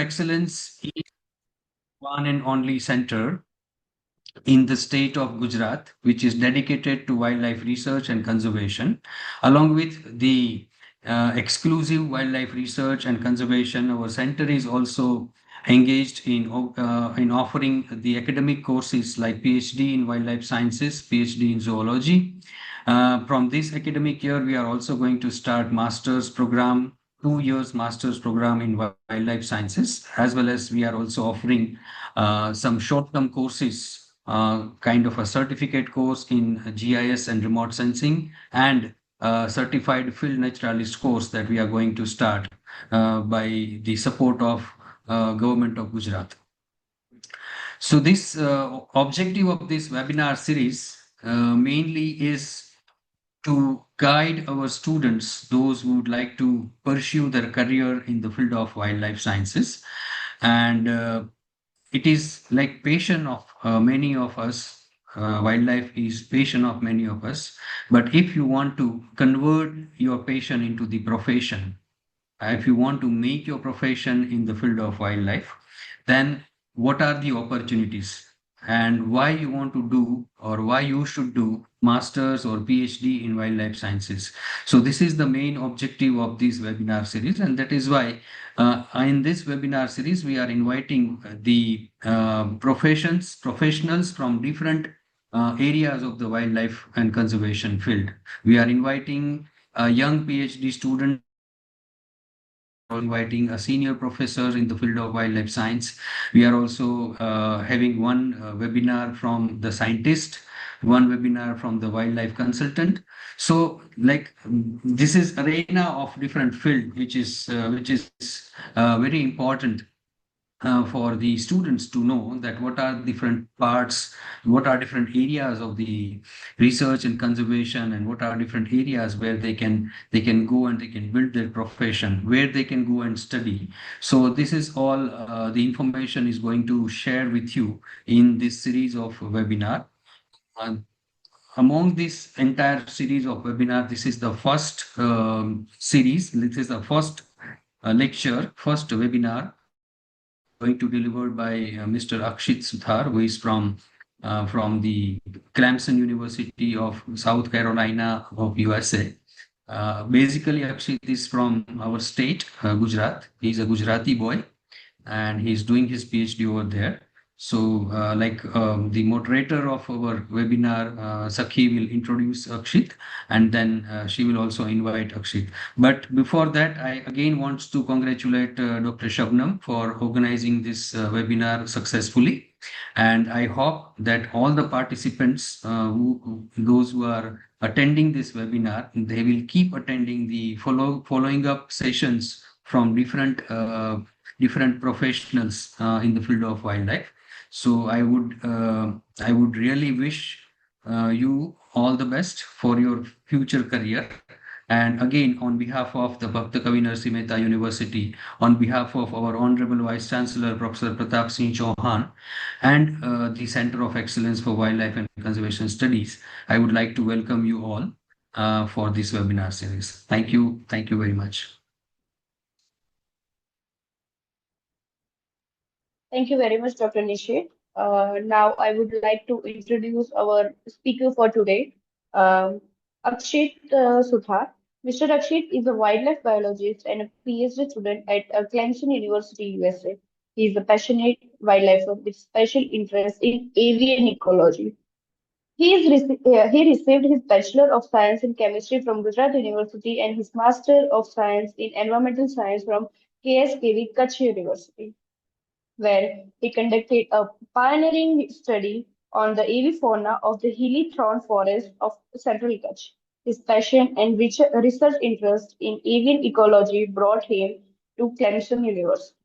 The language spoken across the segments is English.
Excellence is one and only center in the state of Gujarat, which is dedicated to wildlife research and conservation. Along with the exclusive wildlife research and conservation, our center is also engaged in offering the academic courses like PhD in wildlife sciences, PhD in zoology. From this academic year, we are also going to start master's program, 2 years master's program in wildlife sciences, as well as we are also offering some short-term courses, kind of a certificate course in GIS and remote sensing, and certified field naturalist course that we are going to start by the support of government of Gujarat. So this objective of this webinar series mainly is to guide our students, those who would like to pursue their career in the field of wildlife sciences. And it is like passion of many of us. Wildlife is passion of many of us. But if you want to convert your passion into the profession, if you want to make your profession in the field of wildlife, then what are the opportunities and why you want to do or why you should do masters or PhD in wildlife sciences. So this is the main objective of this webinar series, and that is why in this webinar series we are inviting the professionals from different areas of the wildlife and conservation field. We are inviting a young PhD student, inviting a senior professor in the field of wildlife science. We are also having one webinar from the scientist, one webinar from the wildlife consultant. So, like this is arena of different field, which is very important for the students to know that what are different parts, what are different areas of the research and conservation, and what are different areas where they can go and they can build their profession, where they can go and study. So this is all the information is going to share with you in this series of webinar. Uh, Among this entire series of webinar, this is the first series. This is the first lecture, first webinar going to be delivered by Mr. Akshit Suthar, who is from the Clemson University of South Carolina of USA. Basically, Akshit is from our state, Gujarat. He's a Gujarati boy, and he's doing his PhD over there. So, the moderator of our webinar, Sakhi, will introduce Akshit, and then she will also invite Akshit. But before that, I again want to congratulate Dr. Shabnam for organizing this webinar successfully. And I hope that all the participants, those who are attending this webinar, they will keep attending the following up sessions from different professionals in the field of wildlife. So I would really wish you all the best for your future career. And again, on behalf of the Bhakta Kavi Narsi Mehta University, on behalf of our Honorable Vice Chancellor, Professor Pratap Singh Chauhan, and the Center of Excellence for Wildlife and Conservation Studies, I would like to welcome you all for this webinar series. Thank you. Thank you very much. Thank you very much, Dr. Nishit. Now I would like to introduce our speaker for today, um, Akshit Suthar. Mr. Akshit is a wildlife biologist and a PhD student at Clemson University, USA. He is a passionate wildlifer with special interest in avian ecology. He received his Bachelor of Science in Chemistry from Gujarat University and his Master of Science in Environmental Science from KSKV Kutch University, where he conducted a pioneering study on the avifauna of the hilly thorn forest of central Kutch. His passion and research interest in avian ecology brought him to Clemson University.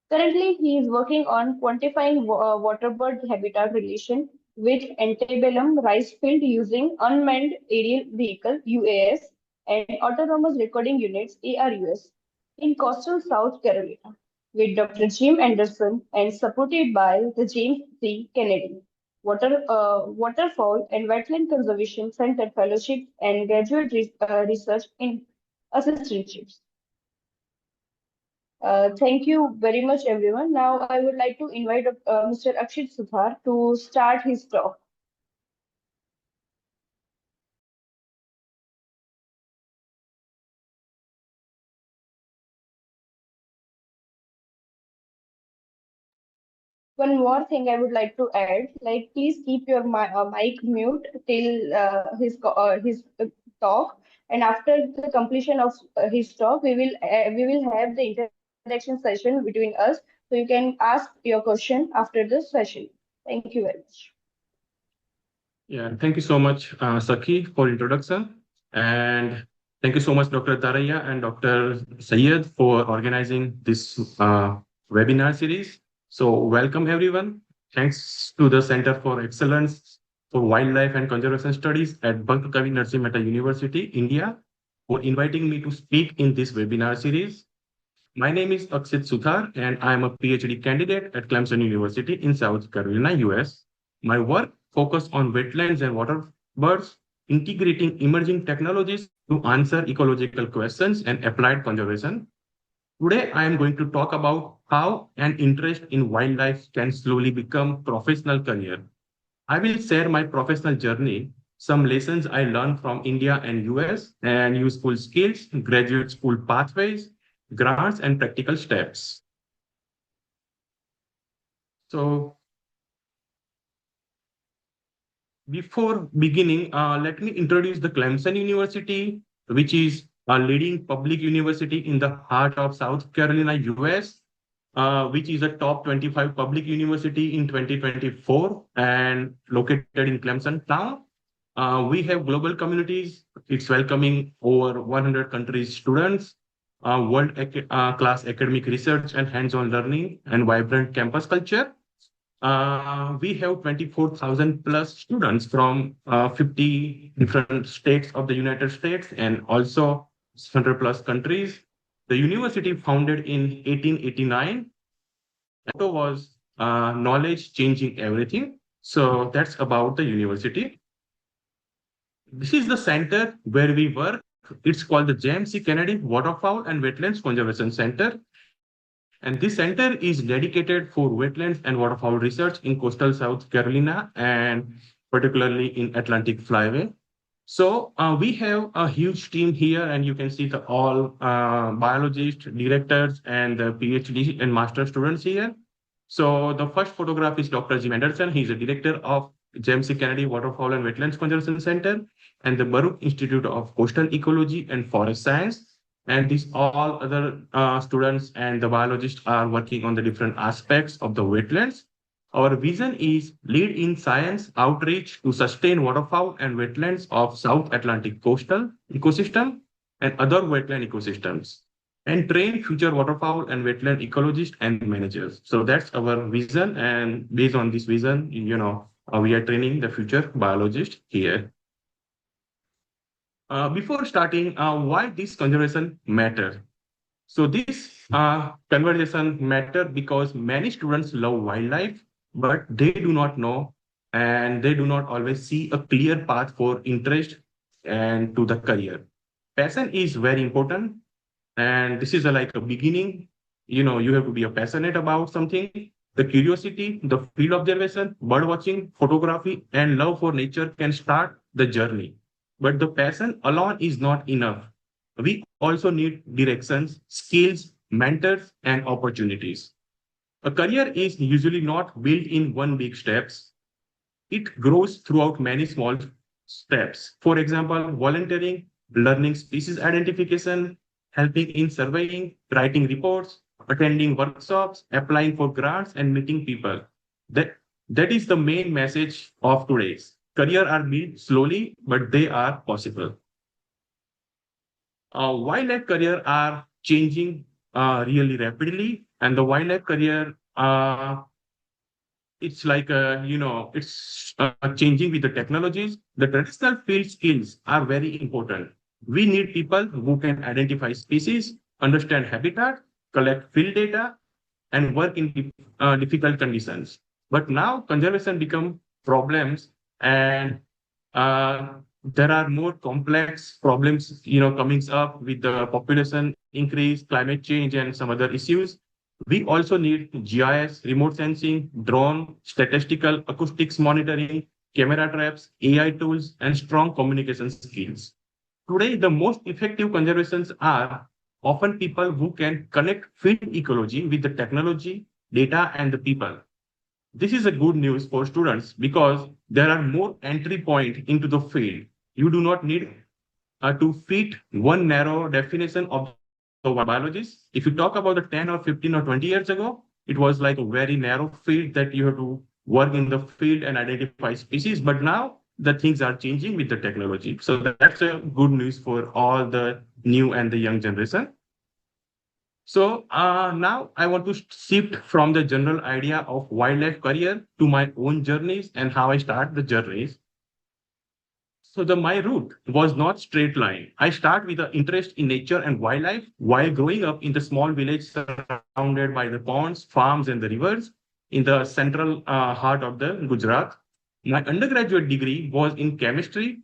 Currently, he is working on quantifying waterbird habitat relation with antebellum rice field using unmanned aerial vehicle UAS and autonomous recording units ARUS in coastal South Carolina with Dr. Jim Anderson and supported by the James C. Kennedy Waterfowl and Wetland Conservation Center Fellowship and Graduate Research in Assistantships. Thank you very much, everyone. Now, I would like to invite Mr. Akshit Sudhar to start his talk. One more thing I would like to add, like please keep your mic mute till his talk, and after the completion of his talk, we will have the interaction session between us, so you can ask your question after the session. Thank you very much. Yeah, thank you so much, Saki, for introduction. And thank you so much, Dr. Daraya and Dr. Sayed, for organizing this webinar series. So welcome, everyone. Thanks to the Center for Excellence for Wildlife and Conservation Studies at Bank Kavi Narsi Mehta University, India, for inviting me to speak in this webinar series. My name is Akshit Suthar, and I am a PhD candidate at Clemson University in South Carolina, US. My work focuses on wetlands and water birds, integrating emerging technologies to answer ecological questions and applied conservation. Today, I am going to talk about how an interest in wildlife can slowly become professional career. I will share my professional journey, some lessons I learned from India and US, and useful skills, graduate school pathways, grants, and practical steps. So, before beginning, let me introduce the Clemson University, which is a leading public university in the heart of South Carolina, US, which is a top 25 public university in 2024 and located in Clemson town. We have global communities. It's welcoming over 100 countries students, class academic research and hands-on learning, and vibrant campus culture. We have 24,000 plus students from 50 different states of the United States and also 100 plus countries. The university founded in 1889. Motto was knowledge changing everything. So that's about the university. This is the center where we work. It's called the James C. Kennedy Waterfowl and Wetlands Conservation Center. And this center is dedicated for wetlands and waterfowl research in coastal South Carolina and particularly in Atlantic Flyway. So we have a huge team here, and you can see the all biologists, directors, and the PhD and master students here. So the first photograph is Dr. Jim Anderson. He's a director of James C. Kennedy Waterfowl and Wetlands Conservation Center and the Baruch Institute of Coastal Ecology and Forest Science. And these all other students and the biologists are working on the different aspects of the wetlands. Our vision is lead in science outreach to sustain waterfowl and wetlands of South Atlantic coastal ecosystem and other wetland ecosystems, and train future waterfowl and wetland ecologists and managers. So that's our vision, and based on this vision, we are training the future biologists here. Before starting, why this conservation matter? So this conversation matter because many students love wildlife, but they do not know and they do not always see a clear path for interest and to the career. Passion is very important, and this is like a beginning. You have to be passionate about something. The curiosity, the field observation, bird watching, photography, and love for nature can start the journey. But the passion alone is not enough. We also need directions, skills, mentors, and opportunities. A career is usually not built in one big steps. It grows throughout many small steps. For example, volunteering, learning species identification, helping in surveying, writing reports, attending workshops, applying for grants, and meeting people. That, that is the main message of today's. Career are built slowly, but they are possible. Wildlife career are changing really rapidly, and the wildlife career it's like it's changing with the technologies. The traditional field skills are very important. We need people who can identify species, understand habitat, collect field data, and work in difficult conditions. But now conservation become problems, and uh, there are more complex problems, coming up with the population increase, climate change, and some other issues. We also need GIS, remote sensing, drone, statistical acoustics monitoring, camera traps, AI tools, and strong communication skills. Today, the most effective conservations are often people who can connect field ecology with the technology, data, and the people. This is a good news for students because there are more entry point into the field. You do not need to fit one narrow definition of the biologist. If you talk about the 10 or 15 or 20 years ago, it was like a very narrow field that you have to work in the field and identify species. But now the things are changing with the technology. So that's a good news for all the new and the young generation. So now I want to shift from the general idea of wildlife career to my own journeys and how I start the journeys. So my route was not straight line. I start with an interest in nature and wildlife while growing up in the small village surrounded by the ponds, farms, and the rivers in the central heart of the Gujarat. My undergraduate degree was in chemistry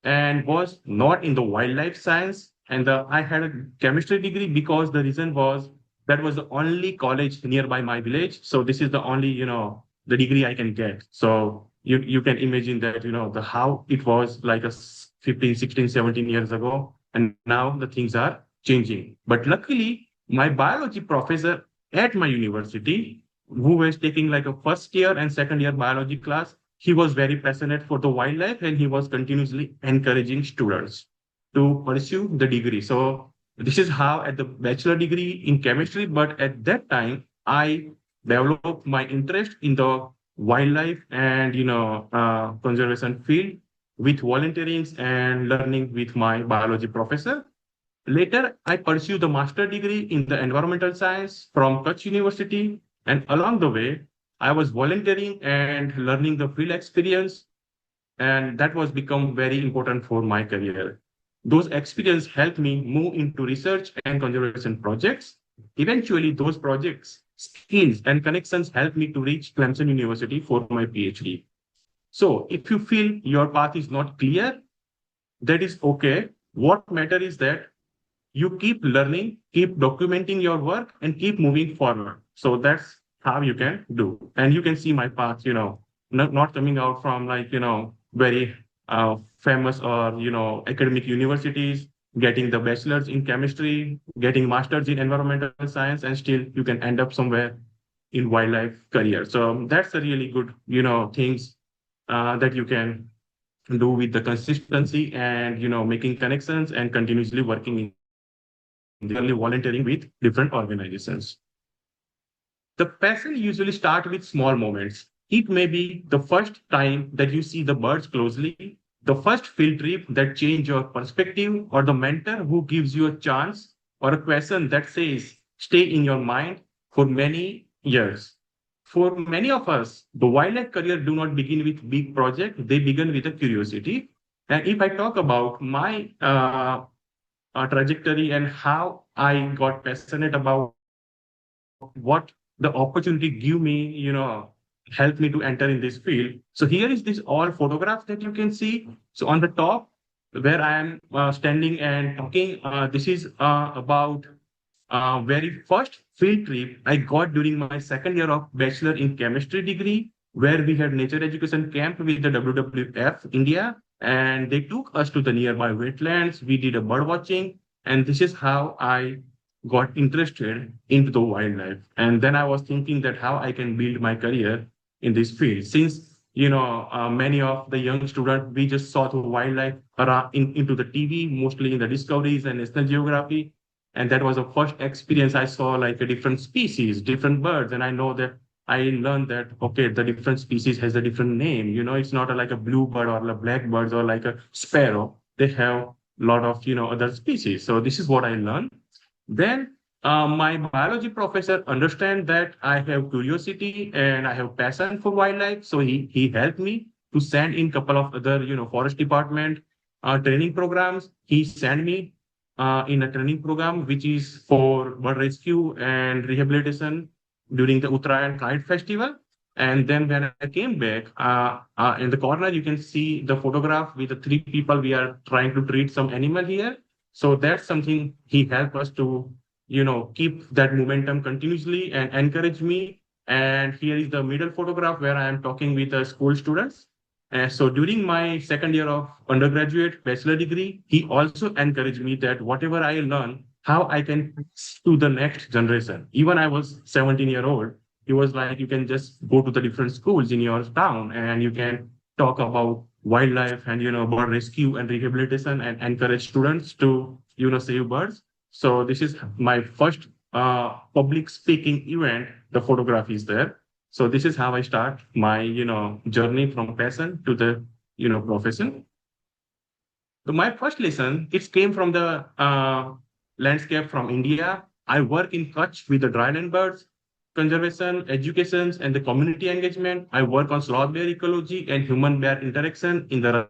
and was not in the wildlife science. And I had a chemistry degree because the reason was that was the only college nearby my village. So this is the only, the degree I can get. So you can imagine that, the how it was like 15, 16, 17 years ago. And now the things are changing. But luckily, my biology professor at my university, who was taking like a first year and second year biology class, he was very passionate for the wildlife and he was continuously encouraging students to pursue the degree. So this is how at the bachelor degree in chemistry, but at that time, I developed my interest in the wildlife and, conservation field with volunteering and learning with my biology professor. Later, I pursued the master degree in the environmental science from Kutch University. And along the way, I was volunteering and learning the field experience. And that was become very important for my career. Those experience helped me move into research and conservation projects. Eventually, those projects, skills, and connections helped me to reach Clemson University for my PhD. So if you feel your path is not clear, that is okay. What matter is that you keep learning, keep documenting your work, and keep moving forward. So that's how you can do. And you can see my path, not coming out from like, very famous or, academic universities, getting the bachelor's in chemistry, getting master's in environmental science, and still you can end up somewhere in wildlife career. So that's a really good, things that you can do with the consistency and, making connections and continuously working in volunteering with different organizations. The passion usually start with small moments. It may be the first time that you see the birds closely, the first field trip that change your perspective, or the mentor who gives you a chance or a question that says, stay in your mind for many years. For many of us, the wildlife career do not begin with big project, they begin with a curiosity. And if I talk about my trajectory and how I got passionate about what the opportunity give me, helped me to enter in this field. So here is this all photograph that you can see. So on the top, where I am standing and talking, this is about very first field trip I got during my second year of bachelor in chemistry degree, where we had nature education camp with the WWF India, and they took us to the nearby wetlands. We did a bird watching, and this is how I got interested into the wildlife. And then I was thinking that how I can build my career in this field. Since many of the young students, we just saw the wildlife around into the TV, mostly in the Discoveries and National Geography. And that was the first experience I saw like a different species, different birds. And I know that I learned that, okay, the different species has a different name. It's not like a bluebird or a blackbird or like a sparrow. They have a lot of, other species. So this is what I learned. Then my biology professor understand that I have curiosity and I have passion for wildlife. So he helped me to send in couple of other, forest department training programs. He sent me in a training program, which is for bird rescue and rehabilitation during the Uttarayan Kite Festival. And then when I came back, in the corner, you can see the photograph with the three people. We are trying to treat some animal here. So that's something he helped us to, keep that momentum continuously and encourage me. And here is the middle photograph where I am talking with the school students. And so during my second year of undergraduate bachelor degree, he also encouraged me that whatever I learn, how I can pass to the next generation. Even I was 17-year-old, he was like, you can just go to the different schools in your town and you can talk about wildlife and, bird rescue and rehabilitation and encourage students to, save birds. So this is my first public speaking event. The photograph is there. So this is how I start my, journey from passion to the, profession. So my first lesson, it came from the landscape from India. I work in Kutch with the dryland birds, conservation, education, and the community engagement. I work on sloth bear ecology and human-bear interaction in the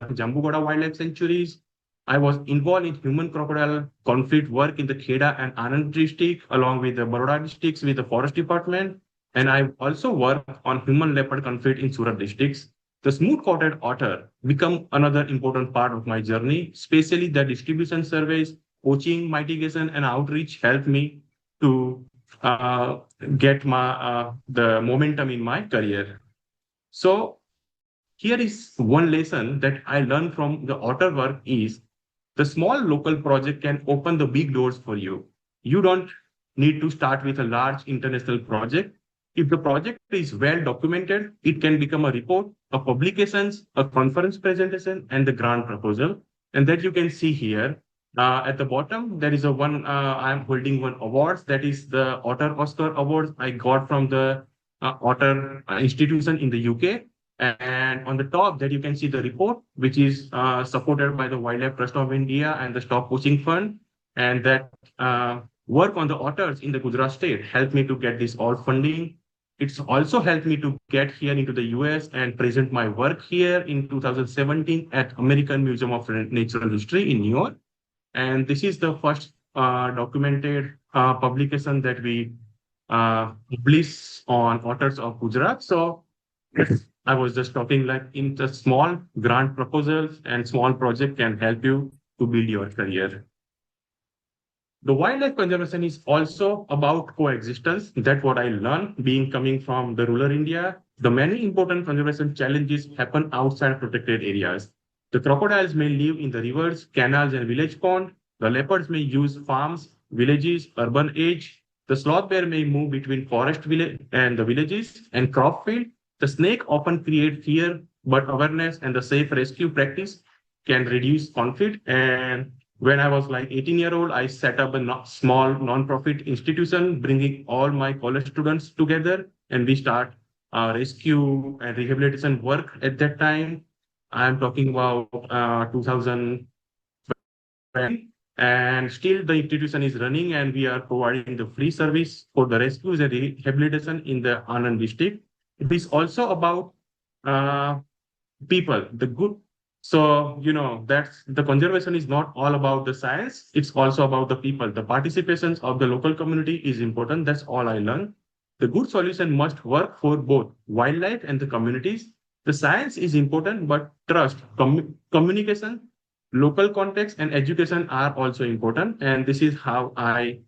Jambugoda wildlife sanctuaries. I was involved in human-crocodile conflict work in the Kheda and Anand district, along with the Baroda districts with the forest department. And I also work on human-leopard conflict in Surat districts. The smooth-coated otter become another important part of my journey, especially the distribution surveys, coaching, mitigation, and outreach helped me to uh, get my the momentum in my career. So here is one lesson that I learned from the otter work is the small local project can open the big doors for you. You don't need to start with a large international project. If the project is well documented, it can become a report, a publications, a conference presentation, and the grant proposal. And that you can see here. At the bottom, there is a one, I'm holding one awards. That is the Otter Oscar Awards I got from the Otter institution in the UK. And on the top that you can see the report, which is supported by the Wildlife Trust of India and the Stop Poaching Fund. And that work on the otters in the Gujarat state helped me to get this all funding. It's also helped me to get here into the US and present my work here in 2017 at American Museum of Natural History in New York. And this is the first documented publication that we publish on otters of Gujarat. So I was just talking like in the small grant proposals and small project can help you to build your career. The wildlife conservation is also about coexistence. That's what I learned being coming from the rural India. The many important conservation challenges happen outside protected areas. The crocodiles may live in the rivers, canals, and village pond. The leopards may use farms, villages, urban edge. The sloth bear may move between forest village and the villages and crop field. The snake often create fear, but awareness and the safe rescue practice can reduce conflict. And when I was like 18-year-old, I set up a small non-profit institution, bringing all my college students together, and we start rescue and rehabilitation work at that time. I'm talking about 2000, and still the institution is running, and we are providing the free service for the rescues and rehabilitation in the Anand district. It is also about uh, people, the good. So, that's the conservation is not all about the science. It's also about the people. The participations of the local community is important. That's all I learned. The good solution must work for both wildlife and the communities. The science is important, but trust, communication, local context, and education are also important. And this is how I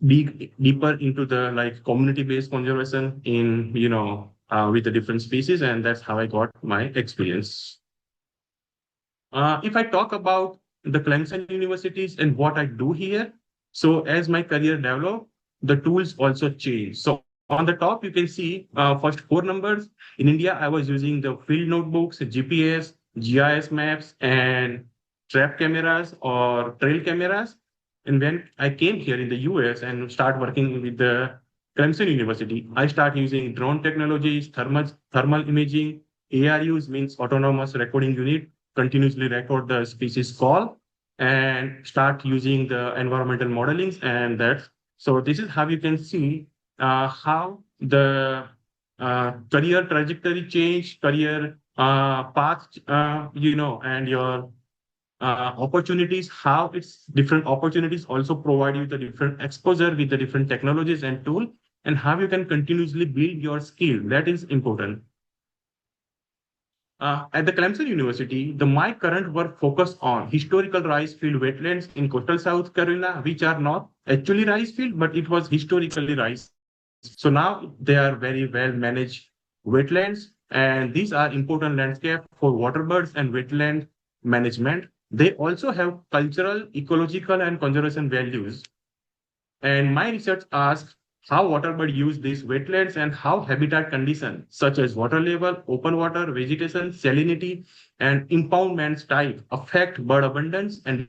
dig deeper into the like community-based conservation in, with the different species. And that's how I got my experience. If I talk about the Clemson universities and what I do here, so as my career developed, the tools also change. So on the top, you can see first four numbers. In India, I was using the field notebooks, GPS, GIS maps, and trap cameras or trail cameras. And when I came here in the US and start working with the Clemson University, I start using drone technologies, thermal imaging, ARUs means autonomous recording unit, continuously record the species call and start using the environmental modelings and that. So this is how you can see how the career trajectory change, career path, and your opportunities, how it's different opportunities also provide you the different exposure with the different technologies and tool. and how you can continuously build your skill. That is important. At the Clemson University, my current work focused on historical rice field wetlands in coastal South Carolina, which are not actually rice field, but it was historically rice. So now they are very well managed wetlands, and these are important landscape for water birds and wetland management. They also have cultural, ecological, and conservation values. And my research asks how waterbird use these wetlands and how habitat conditions such as water level, open water, vegetation, salinity, and impoundments type affect bird abundance. And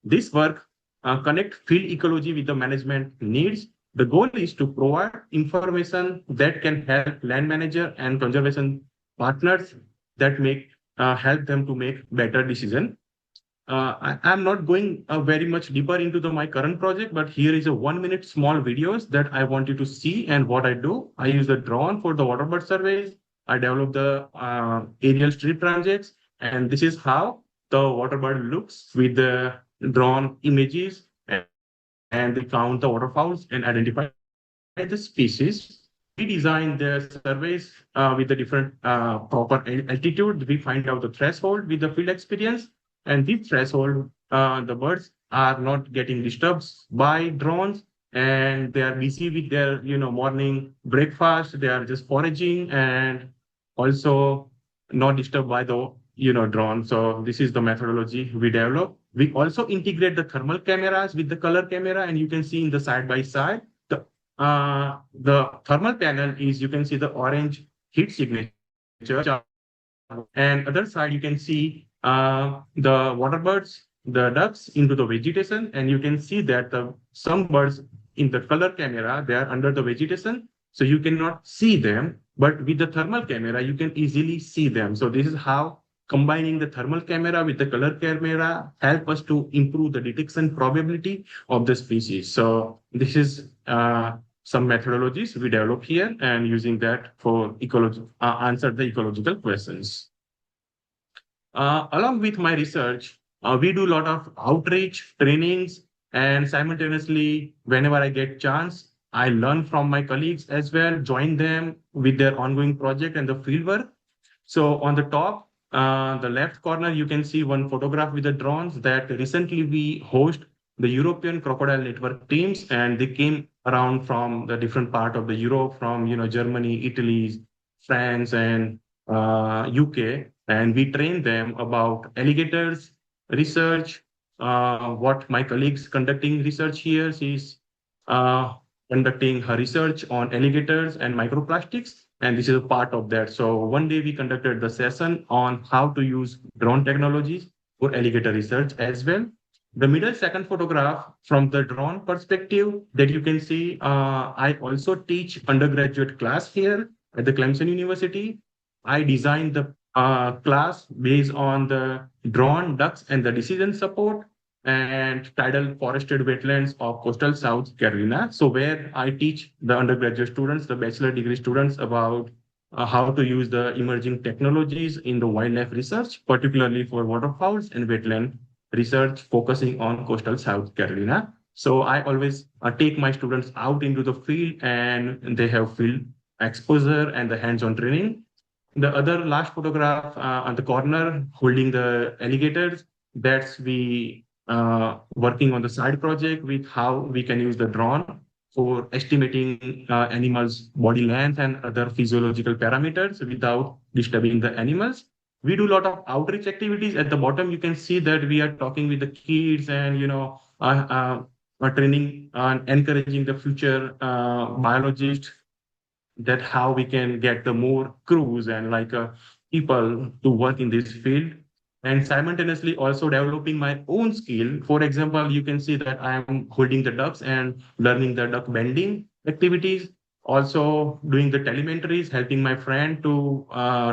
this work connect field ecology with the management needs. The goal is to provide information that can help land manager and conservation partners that make help them to make better decision. I'm not going very much deeper into my current project, but here is a 1 minute small videos that I want you to see and what I do. I use the drone for the waterbird surveys. I develop the aerial street projects, and this is how the waterbird looks with the drone images, and they count the waterfowls and identify the species. We design the surveys with the different proper altitude. We find out the threshold with the field experience, and this threshold, the birds are not getting disturbed by drones, and they are busy with their morning breakfast. They are just foraging and also not disturbed by the drone. So this is the methodology we develop. We also integrate the thermal cameras with the color camera, and you can see in the side by side the thermal panel is, you can see the orange heat signature, and other side you can see the water birds, the ducks into the vegetation, and you can see that some birds in the color camera, they are under the vegetation, so you cannot see them, but with the thermal camera you can easily see them. So this is how combining the thermal camera with the color camera help us to improve the detection probability of the species. So this is some methodologies we develop here, and using that for answer the ecological questions. Along with my research, we do a lot of outreach, trainings, and simultaneously, whenever I get chance, I learn from my colleagues as well, join them with their ongoing project and the field work. So on the top, the left corner, you can see one photograph with the drones that recently we host the European Crocodile Network teams, and they came around from the different part of the Europe, from Germany, Italy, France, and UK, and we train them about alligators research. What my colleagues conducting research here is conducting her research on alligators and microplastics, and this is a part of that. So one day we conducted the session on how to use drone technologies for alligator research as well. The middle second photograph from the drone perspective that you can see, I also teach undergraduate class here at the Clemson University. I designed the class based on the drone, ducks, and the decision support and tidal forested wetlands of coastal South Carolina. So where I teach the undergraduate students, the bachelor degree students, about how to use the emerging technologies in the wildlife research, particularly for waterfowls and wetland research focusing on coastal South Carolina. So I always take my students out into the field, and they have field exposure and the hands-on training. The other last photograph on the corner holding the alligators, that's we working on the side project with how we can use the drone for estimating animals' body length and other physiological parameters without disturbing the animals. We do a lot of outreach activities. At the bottom, you can see that we are talking with the kids and training and encouraging the future biologists, that how we can get the more crews and people to work in this field, and simultaneously also developing my own skill. For example, you can see that I am holding the ducks and learning the duck bending activities, also doing the telemetries, helping my friend to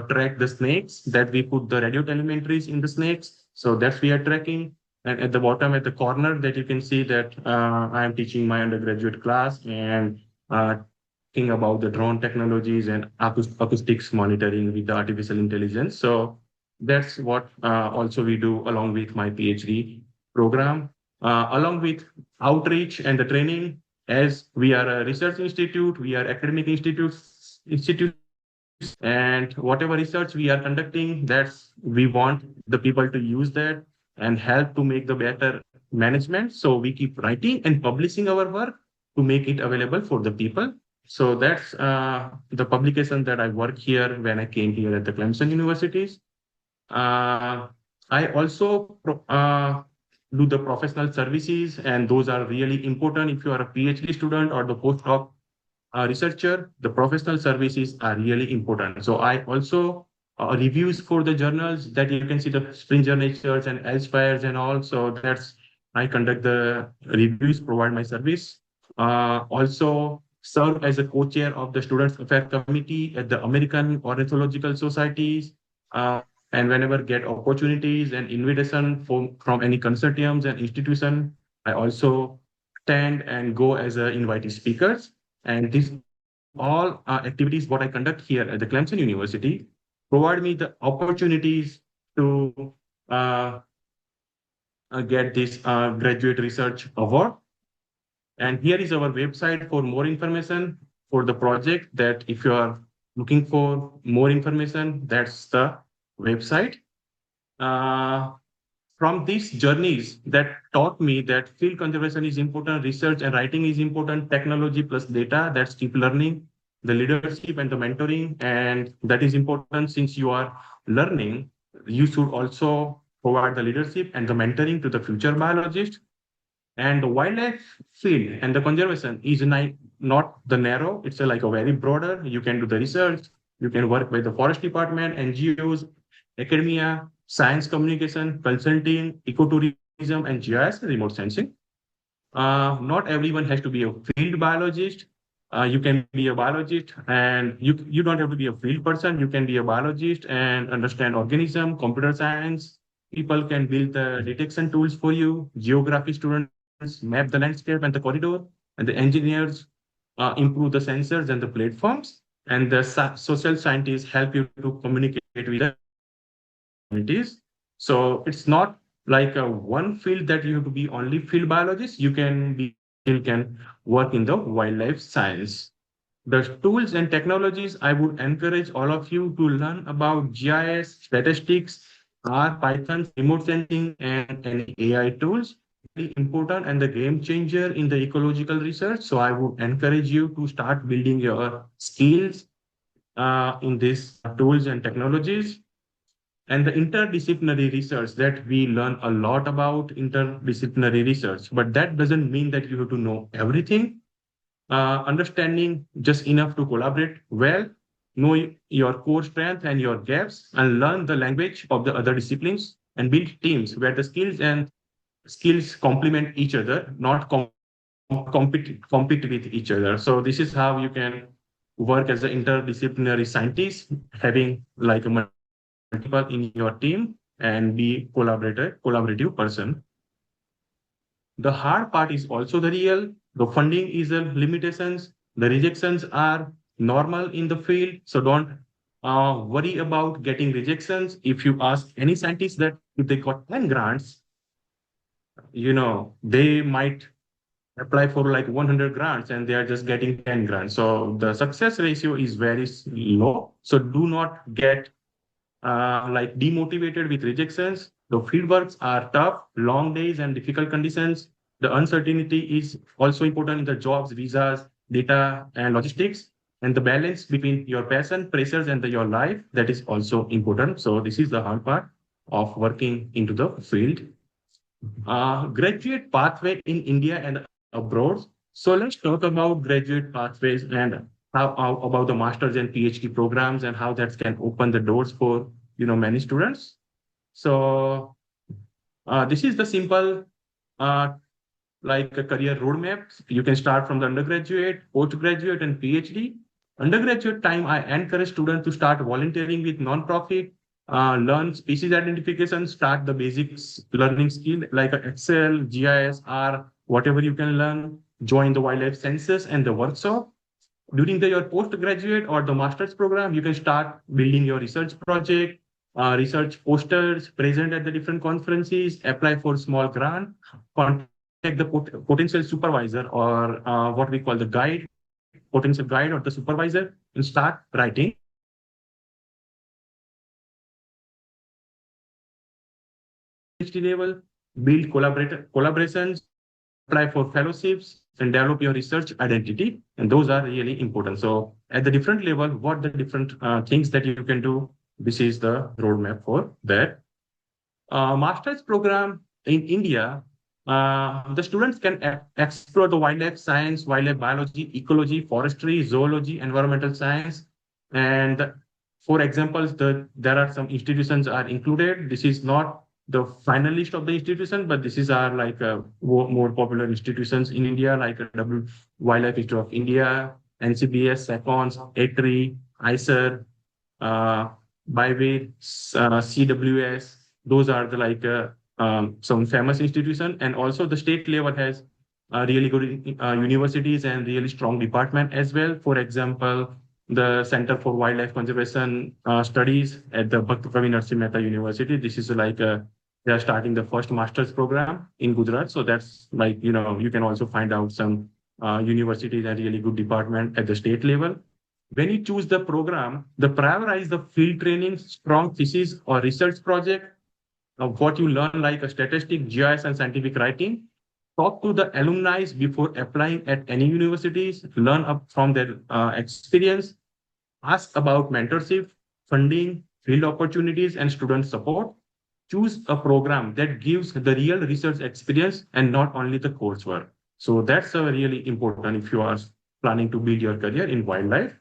track the snakes, that we put the radio telemetries in the snakes, so that's we are tracking. And at the bottom, at the corner, that you can see that I am teaching my undergraduate class and talking about the drone technologies and acoustics monitoring with the artificial intelligence. So that's what also we do along with my PhD program. Along with outreach and the training, as we are a research institute, we are academic institutes, and whatever research we are conducting, that's we want the people to use that and help to make the better management. So we keep writing and publishing our work to make it available for the people. So that's the publication that I work here when I came here at the Clemson Universities. I also do the professional services, and those are really important if you are a PhD student or the postdoc researcher. The professional services are really important. So I also reviews for the journals that you can see, the Springer Natures and Elsewhere and all. So that's I conduct the reviews, provide my service. Also serve as a co-chair of the Students Affair Committee at the American Ornithological Societies. Uh, and whenever get opportunities and invitation from any consortiums and institution, I also attend and go as a invitee speakers. And these all activities what I conduct here at the Clemson University provide me the opportunities to get this graduate research award. And here is our website for more information for the project, that if you are looking for more information, that's the website. From these journeys that taught me that field conservation is important, research and writing is important, technology plus data, that's deep learning, the leadership and the mentoring, and that is important. Since you are learning, you should also provide the leadership and the mentoring to the future biologists. And the wildlife field and the conservation is not the narrow, it's like a very broader. You can do the research, you can work with the forest department, NGOs, academia, science communication, consulting, ecotourism, and GIS, remote sensing. Not everyone has to be a field biologist. You can be a biologist, and you don't have to be a field person. You can be a biologist and understand organism, computer science. People can build the detection tools for you. Geography students map the landscape and the corridor, and the engineers improve the sensors and the platforms. And the social scientists help you to communicate with the communities. So it's not like a one field that you have to be only field biologist. You can work in the wildlife science. The tools and technologies, I would encourage all of you to learn about GIS, statistics, R, Python, remote sensing, and any AI tools. Really important and the game changer in the ecological research. So I would encourage you to start building your skills in these tools and technologies. And the interdisciplinary research, that we learn a lot about interdisciplinary research, but that doesn't mean that you have to know everything. Understanding just enough to collaborate well, know your core strength and your gaps, and learn the language of the other disciplines, and build teams where the skills complement each other, not compete with each other. So this is how you can work as an interdisciplinary scientist, having like a multiple in your team and be collaborative person. The hard part is also the real. The funding is the limitations. The rejections are normal in the field. So don't worry about getting rejections. If you ask any scientist that if they got 10 grants, they might apply for like 100 grants and they are just getting 10 grants. So the success ratio is very low. So do not get like demotivated with rejections. The fieldworks are tough, long days and difficult conditions. The uncertainty is also important in the jobs, visas, data, and logistics. And the balance between your passion, pressures, and your life, that is also important. So this is the hard part of working into the field. Graduate pathway in India and abroad. So let's talk about graduate pathways and how about the master's and PhD programs and how that can open the doors for many students. So this is the simple like a career roadmap. You can start from the undergraduate, postgraduate, and PhD. Undergraduate time, I encourage students to start volunteering with nonprofit, learn species identification, start the basics learning skill like Excel, GIS, R, whatever you can learn. Join the wildlife census and the workshop. During your postgraduate or the master's program, you can start building your research project, research posters, present at the different conferences, apply for small grant, check the potential supervisor or what we call the guide, potential guide or the supervisor, and start writing. PhD level, build collaborations, apply for fellowships, and develop your research identity. And those are really important. So at the different level, what the different things that you can do, this is the roadmap for that. Master's program in India, the students can explore the wildlife science, wildlife biology, ecology, forestry, zoology, environmental science. And for examples, there are some institutions are included. This is not the final list of the institution, but this is our like more popular institutions in India, like Wildlife Institute of India, NCBS, SACONS, ETRI, ICER, uh, BIWID, CWS. Those are the like some famous institution, and also the state level has really good universities and really strong department as well. For example, the Center for Wildlife Conservation Studies at the Bhakt Pravi Narsingh Mehta University. This is like they are starting the first master's program in Gujarat. So that's like, you can also find out some universities and really good department at the state level. When you choose the program, the prioritize the field training, strong thesis or research project of what you learn like a statistic, GIS, and scientific writing. Talk to the alumni before applying at any universities. Learn up from their experience. Ask about mentorship, funding, field opportunities, and student support. Choose a program that gives the real research experience and not only the coursework. So that's really important if you are planning to build your career in wildlife.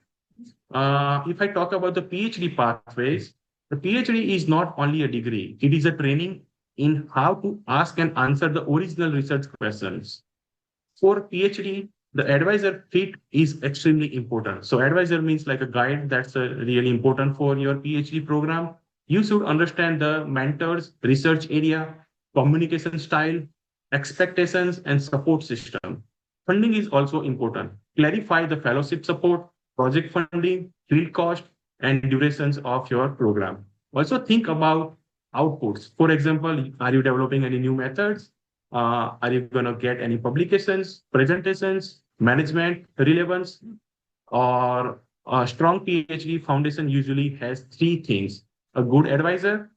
If I talk about the PhD pathways, the PhD is not only a degree, it is a training in how to ask and answer the original research questions. For PhD, the advisor fit is extremely important. So advisor means like a guide that's really important for your PhD program. You should understand the mentor's research area, communication style, expectations, and support system. Funding is also important. Clarify the fellowship support, project funding, field cost, and durations of your program. Also think about outputs. For example, are you developing any new methods? Are you going to get any publications, presentations, management, relevance, or a strong PhD foundation usually has three things: a good advisor,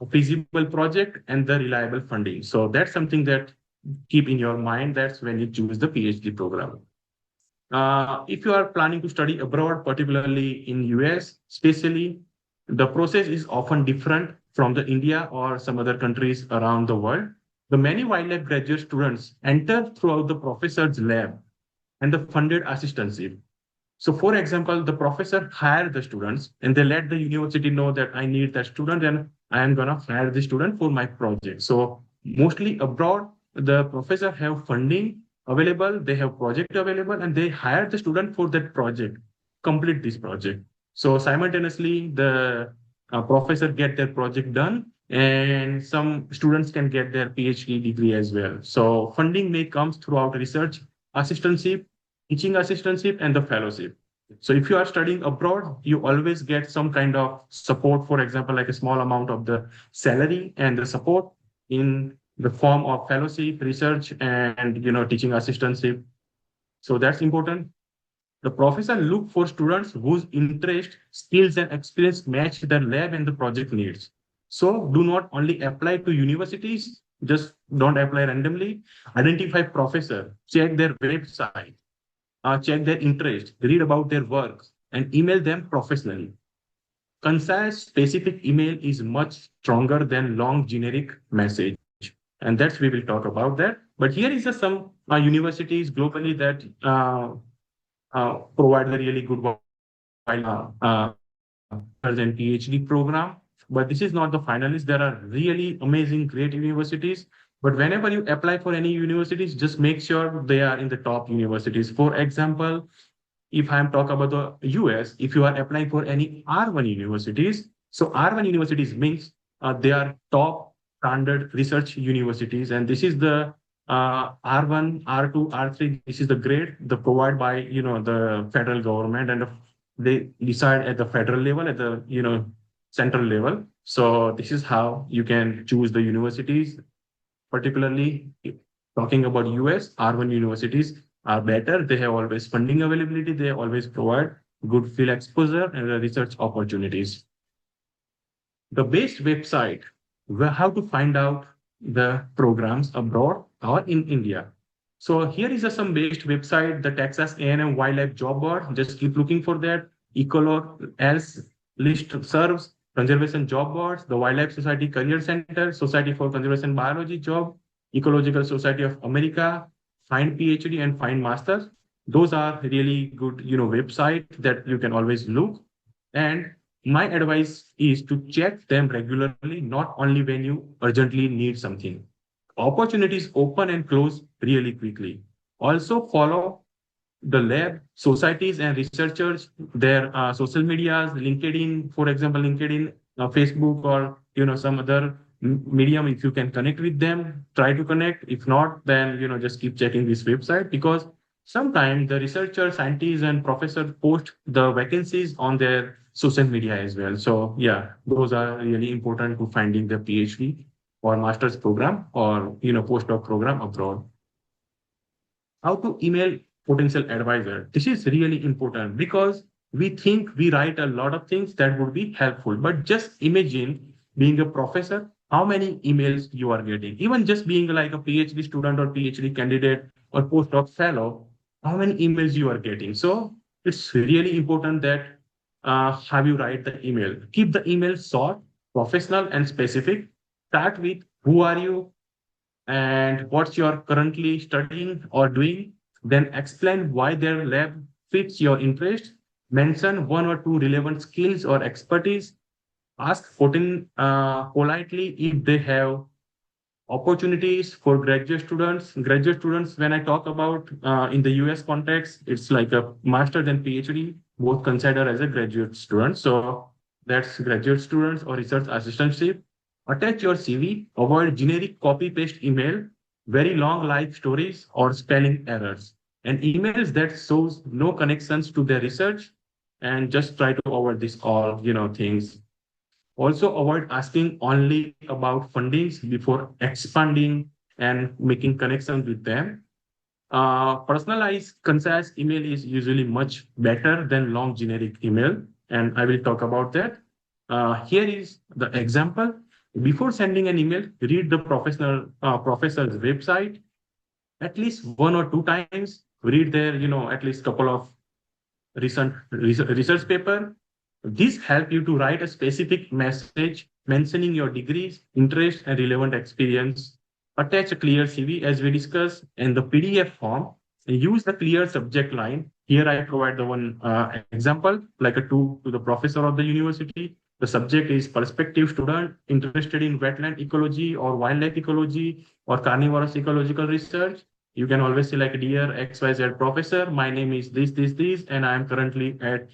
a feasible project, and the reliable funding. So that's something that keep in your mind. That's when you choose the PhD program. If you are planning to study abroad, particularly in US, especially, the process is often different from the India or some other countries around the world. The many wildlife graduate students enter throughout the professor's lab and the funded assistantship. So for example, the professor hire the students and they let the university know that I need that student and I am gonna hire the student for my project. So mostly abroad, the professor have funding available, they have project available, and they hire the student for that project, complete this project. So simultaneously, the professor get their project done, and some students can get their PhD degree as well. So funding may comes throughout research assistantship, teaching assistantship, and the fellowship. So if you are studying abroad, you always get some kind of support, for example, like a small amount of the salary and the support in the form of fellowship, research, and teaching assistantship. So that's important. The professor look for students whose interest, skills, and experience match their lab and the project needs. So do not only apply to universities, just don't apply randomly. Identify professor, check their website, check their interest, read about their work, and email them professionally. Concise, specific email is much stronger than long generic message. And that's we will talk about that. But here is some universities globally that provide a really good and PhD program. But this is not the finalist. There are really amazing, great universities. But whenever you apply for any universities, just make sure they are in the top universities. For example, if I'm talking about the US, if you are applying for any R1 universities, so R1 universities means they are top standard research universities, and this is the R1, R2, R3. This is the grade the provided by the federal government, and they decide at the federal level, at the central level. So this is how you can choose the universities, particularly Talking about US, R1 universities are better. They have always funding availability. They always provide good field exposure and research opportunities. The best website where how to find out the programs abroad or in India. So here is some best website, the Texas A&M Wildlife Job Board. Just keep looking for that. Ecolor else list serves conservation job boards, the Wildlife Society Career Center, Society for Conservation Biology Job, Ecological Society of America, Find PhD and Find Masters. Those are really good, website that you can always look. And my advice is to check them regularly, not only when you urgently need something. Opportunities open and close really quickly. Also follow the lab, societies and researchers, their social medias, LinkedIn, for example, LinkedIn, Facebook, or some other medium. If you can connect with them, try to connect. If not, then just keep checking this website, because sometimes the researchers, scientists, and professors post the vacancies on their social media as well. So yeah, those are really important to finding the PhD or master's program or postdoc program abroad. How to email potential advisor. This is really important because we think we write a lot of things that would be helpful, but just imagine being a professor, how many emails you are getting. Even just being like a PhD student or PhD candidate or postdoc fellow, how many emails you are getting. So it's really important that how you write the email. Keep the email short, professional, and specific. Start with who are you, and what you're currently studying or doing, then explain why their lab fits your interest, mention one or two relevant skills or expertise, ask politely if they have opportunities for graduate students. Graduate students, when I talk about in the US context, it's like a master's and PhD, both considered as a graduate student. So that's graduate students or research assistantship. Attach your CV, avoid generic copy paste email, very long life stories or spelling errors, and emails that shows no connections to their research, and just try to avoid this all things. Also, avoid asking only about fundings before expanding and making connections with them. Personalized, concise email is usually much better than long generic email, and I will talk about that. Here is the example. Before sending an email, read the professor's website at least one or two times. Read their, at least couple of recent research paper. This help you to write a specific message mentioning your degrees, interest, and relevant experience. Attach a clear CV as we discussed in the PDF form. Use the clear subject line. Here I provide the one example, like a to the professor of the university. The subject is prospective student interested in wetland ecology or wildlife ecology or carnivorous ecological research. You can always say like, dear XYZ professor, my name is this, and I am currently at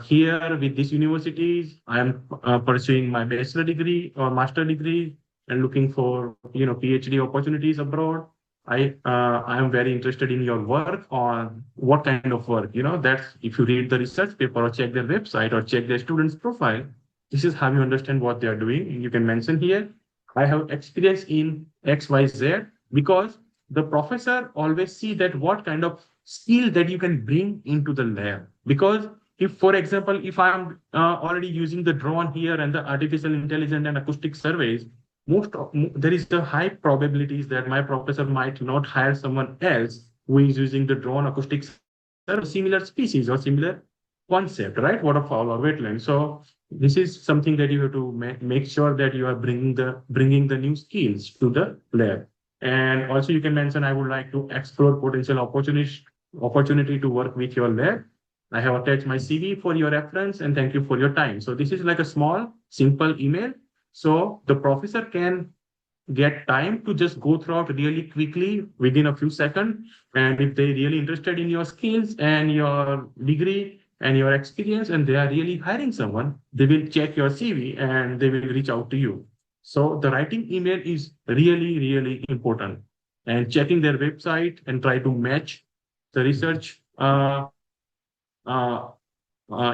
here with these universities. I am pursuing my bachelor degree or master degree and looking for PhD opportunities abroad. I am very interested in your work on what kind of work. That's if you read the research paper or check their website or check their student's profile. This is how you understand what they are doing. You can mention here, I have experience in XYZ, because the professor always see that what kind of skill that you can bring into the lab. Because if, for example, if I'm already using the drone here and the artificial intelligence and acoustic surveys, there is a high probabilities that my professor might not hire someone else who is using the drone acoustics, similar species or similar concept, right? Waterfowl or wetland. So this is something that you have to make sure that you are bringing the new skills to the lab. And also you can mention, I would like to explore potential opportunity to work with your lab. I have attached my CV for your reference, and thank you for your time. So this is like a small, simple email. So the professor can get time to just go through it really quickly within a few seconds. And if they're really interested in your skills and your degree and your experience, and they are really hiring someone, they will check your CV and they will reach out to you. So the writing email is really, really important. And checking their website and try to match the research uh,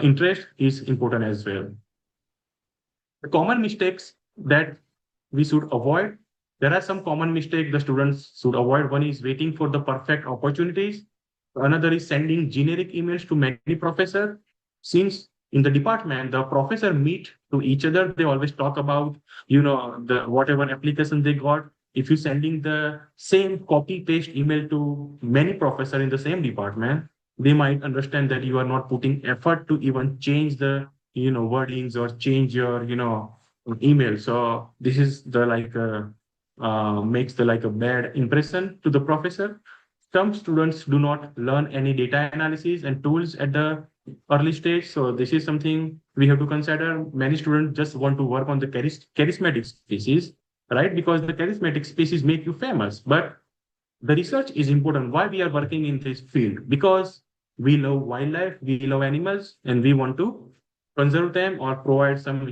interest is important as well. The common mistakes that we should avoid. There are some common mistakes the students should avoid. One is waiting for the perfect opportunities. Another is sending generic emails to many professors. Since in the department, the professor meet to each other, they always talk about, the whatever application they got. If you're sending the same copy paste email to many professors in the same department, they might understand that you are not putting effort to even change the, wordings or change your, email. So this is the makes the like a bad impression to the professor. Some students do not learn any data analysis and tools at the early stage. So this is something we have to consider. Many students just want to work on the charismatic species, right? Because the charismatic species make you famous. But the research is important. Why we are working in this field? Because we love wildlife, we love animals, and we want to conserve them or provide some,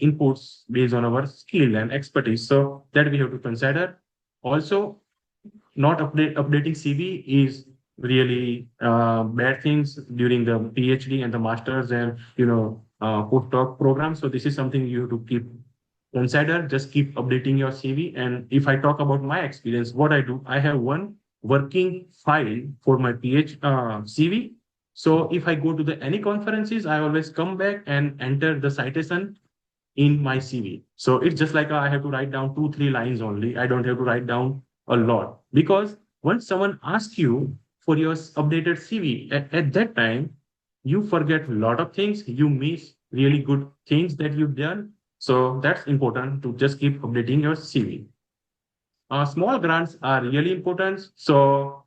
inputs based on our skill and expertise. So that we have to consider. Also, not updating CV is really bad things during the PhD and the masters and postdoc program. So this is something you have to keep consider. Just keep updating your CV. And if I talk about my experience, what I do, I have one working file for my PhD CV. So if I go to the any conferences, I always come back and enter the citation in my CV. So it's just like I have to write down 2-3 lines only. I don't have to write down a lot because once someone asks you for your updated CV at that time, you forget a lot of things. You miss really good things that you've done. So that's important to just keep updating your CV. Small grants are really important. So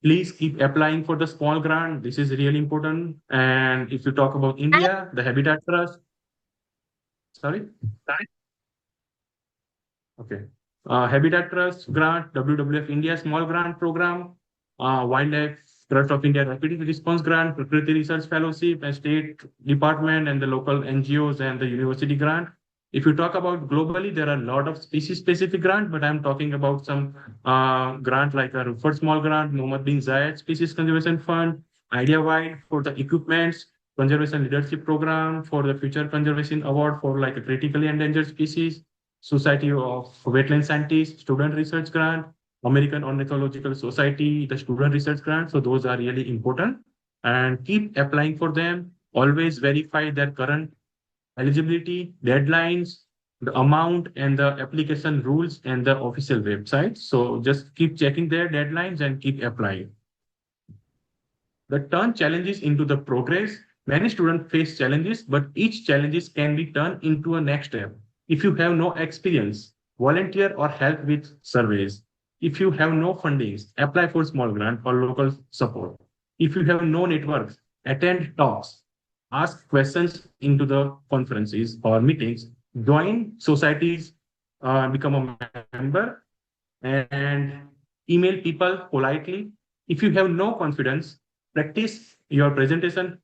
please keep applying for the small grant. This is really important. And if you talk about India, the Habitat Trust, sorry? Okay. Habitat Trust grant, WWF India Small Grant Program, Wildlife Trust of India Rapid Response Grant, Prakriti Research Fellowship, and State Department and the local NGOs and the university grant. If you talk about globally, there are a lot of species-specific grant, but I'm talking about some grant like a Ruffer Small Grant, Mohammed bin Zayed Species Conservation Fund, IdeaWide for the equipments, Conservation Leadership Program for the Future Conservation Award for like a critically endangered species, Society of Wetland Scientists, Student Research Grant, American Ornithological Society, the Student Research Grant. So those are really important and keep applying for them. Always verify their current eligibility, deadlines, the amount and the application rules and the official website. So just keep checking their deadlines and keep applying. The turn challenges into the progress. Many students face challenges, but each challenges can be turned into a next step. If you have no experience, volunteer or help with surveys. If you have no fundings, apply for small grant or local support. If you have no networks, attend talks, ask questions into the conferences or meetings, join societies, become a member, and email people politely. If you have no confidence, practice your presentation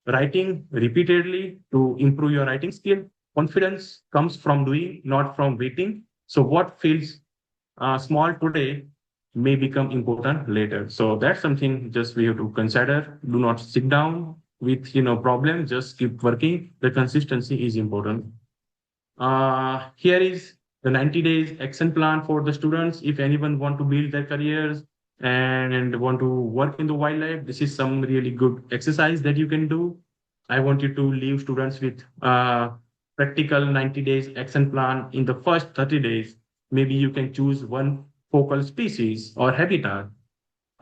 writing repeatedly to improve your writing skill. Confidence comes from doing, not from waiting. So what feels small today may become important later. So that's something just we have to consider. Do not sit down with problems. Just keep working. The consistency is important. Here is the 90 days action plan for the students. If anyone want to build their careers and want to work in the wildlife, this is some really good exercise that you can do. I want you to leave students with practical 90 days action plan. In the first 30 days, maybe you can choose one focal species or habitat,